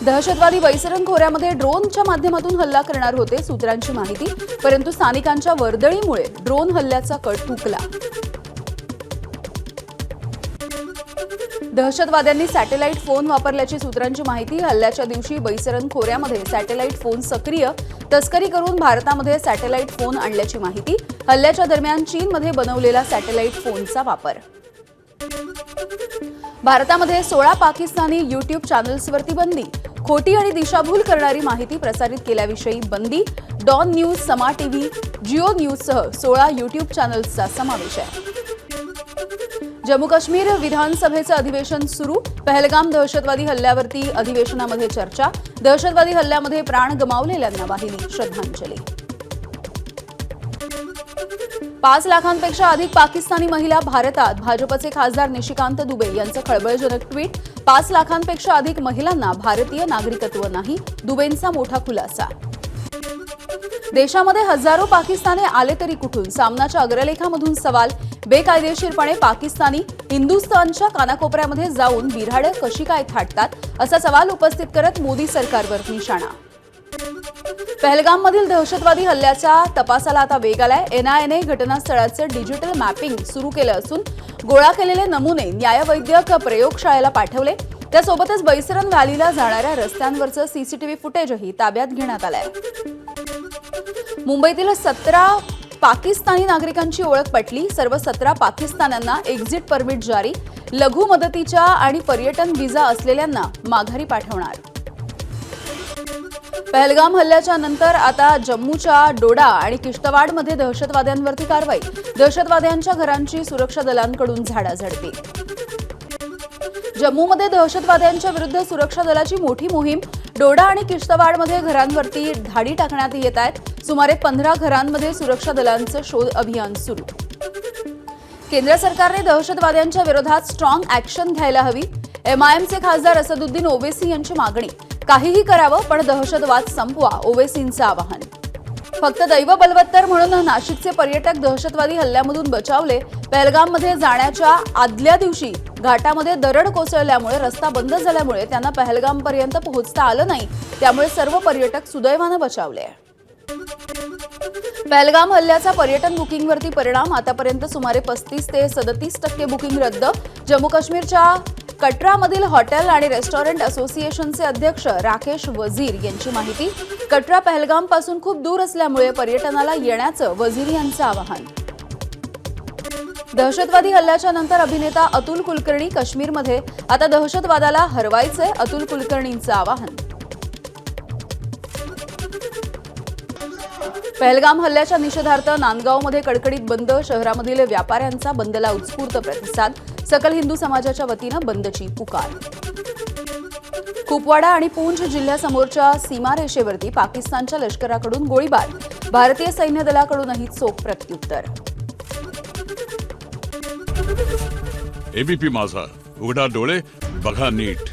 दहशतवादी वैसरन खोऱ्यामध्ये ड्रोनच्या माध्यमातून हल्ला करणार होते सूत्रांची माहिती, परंतु स्थानिकांच्या वर्दळीमुळे ड्रोन हल्ल्याचा कट हुकला। दहशतवाद्यांनी सॅटेलाइट फोन वापरल्याची सूत्रांची माहिती। हल्ल्याच्या दिवशी वैसरन खोऱ्यामध्ये सॅटेलाइट फोन सक्रिय तस्करी करून भारतामध्ये सॅटेलाइट फोन आणल्याची माहिती। हल्ल्याच्या दरम्यान चीनमध्ये बनवलेला सॅटेलाइट फोनचा वापर। भारतामध्ये 16 पाकिस्तानी यूट्यूब चॅनल्सवरती बंदी। खोटी आणि दिशाभूल करणारी माहिती प्रसारित केल्याविषयी बंदी। डॉन न्यूज, समा टीव्ही, जिओ न्यूजसह 16 यूट्यूब चॅनल्सचा समावेश आहे। जम्मू काश्मीर विधानसभेचं अधिवेशन सुरू। पहलगाम दहशतवादी हल्ल्यावरती अधिवेशनामध्ये चर्चा। दहशतवादी हल्ल्यामध्ये प्राण गमावलेल्यांना वाहिली श्रद्धांजली। 5 लाखांपेक्षा अधिक पाकिस्तानी महिला भारतात। भाजपचे खासदार निशिकांत दुबे यांचं खळबळजनक ट्विट। 5 लाखांपेक्षा अधिक महिलांना भारतीय नागरिकत्व नाही, दुबेंचा मोठा खुलासा। देशामध्ये हजारो पाकिस्तानी आले तरी कुठून? सामनाच्या अग्रलेखामधून सवाल। बेकायदेशीरपणे पाकिस्तानी हिंदुस्थानच्या कानाकोपऱ्यामध्ये जाऊन बिऱ्हाडं कशी काय थाटतात, असा सवाल उपस्थित करत मोदी सरकारवर निशाणा। पहलगाममधील दहशतवादी हल्ल्याच्या तपासाला आता वेग आलाय। एनआयएने घटनास्थळाचं डिजिटल मॅपिंग सुरू केलं असून गोळा केलेले नमुने न्यायवैद्यक प्रयोगशाळेला पाठवले। त्यासोबतच बैसरन व्हॅलीला जाणाऱ्या रस्त्यांवरचं सीसीटीव्ही फुटेजही ताब्यात घेण्यात आलंय। मुंबईतील 17 पाकिस्तानी नागरिकांची ओळख पटली। सर्व 17 पाकिस्तान्यांना एक्झिट परमिट जारी। लघु मदतीच्या आणि पर्यटन व्हिसा असलेल्यांना माघारी पाठवणार। पहलगाम हल्ल्याच्या नंतर आता जम्मूच्या डोडा आणि किश्तवाडमध्ये दहशतवाद्यांवरती कारवाई। दहशतवाद्यांच्या घरांची सुरक्षा दलांकडून झाडाझडती। जम्मूमध्ये दहशतवाद्यांच्या विरुद्ध सुरक्षा दलाची मोठी मोहीम। डोडा आणि किश्तवाडमध्ये घरांवरती धाडी टाकण्यात येत आहेत। सुमारे 15 घरांमध्ये सुरक्षा दलांचं शोध अभियान सुरू। केंद्र सरकारने दहशतवाद्यांच्या विरोधात स्ट्रॉंग ऍक्शन घ्यायला हवी। एमआयएमचे खासदार असदुद्दीन ओवेसी यांची मागणी। काहीही करावं पण दहशतवाद संपवा, ओवेसींचं आवाहन। फक्त दैव बलवत्तर म्हणून नाशिकचे पर्यटक दहशतवादी हल्ल्यामधून बचावले। पहलगाममध्ये जाण्याच्या आदल्या दिवशी घाटामध्ये दरड कोसळल्यामुळे रस्ता बंद झाल्यामुळे त्यांना पहलगामपर्यंत पोहोचता आलं नाही। त्यामुळे सर्व पर्यटक सुदैवानं बचावले। पहलगाम हल्ल्याचा पर्यटन बुकिंगवरती परिणाम। आतापर्यंत सुमारे 35 ते 37% बुकिंग रद्द। जम्मू काश्मीरच्या कटरामधील हॉटेल आणि रेस्टॉरंट असोसिएशनचे अध्यक्ष राकेश वजीर यांची माहिती। कटरा पहलगाम पासून खूप दूर असल्यामुळे पर्यटनाला येण्याचं वजीर यांचं आवाहन। दहशतवादी हल्ल्याच्या नंतर अभिनेता अतुल कुलकर्णी काश्मीरमध्ये। आता दहशतवादाला हरवायचंय, अतुल कुलकर्णींचं आवाहन। पहलगाम हल्ल्याच्या निषेधार्थ नांदगावमध्ये कडकडीत बंद। शहरामधील व्यापाऱ्यांचा बंदला उत्स्फूर्त प्रतिसाद। सकल हिंदू समाजाच्या वतीनं बंदची पुकार। कुपवाडा आणि पूंछ जिल्ह्यासमोरच्या सीमारेषेवरती पाकिस्तानच्या लष्कराकडून गोळीबार। भारतीय सैन्य दलाकडूनही चोख प्रत्युत्तर। एबीपी माझा, उघडा डोळे बघा नीट।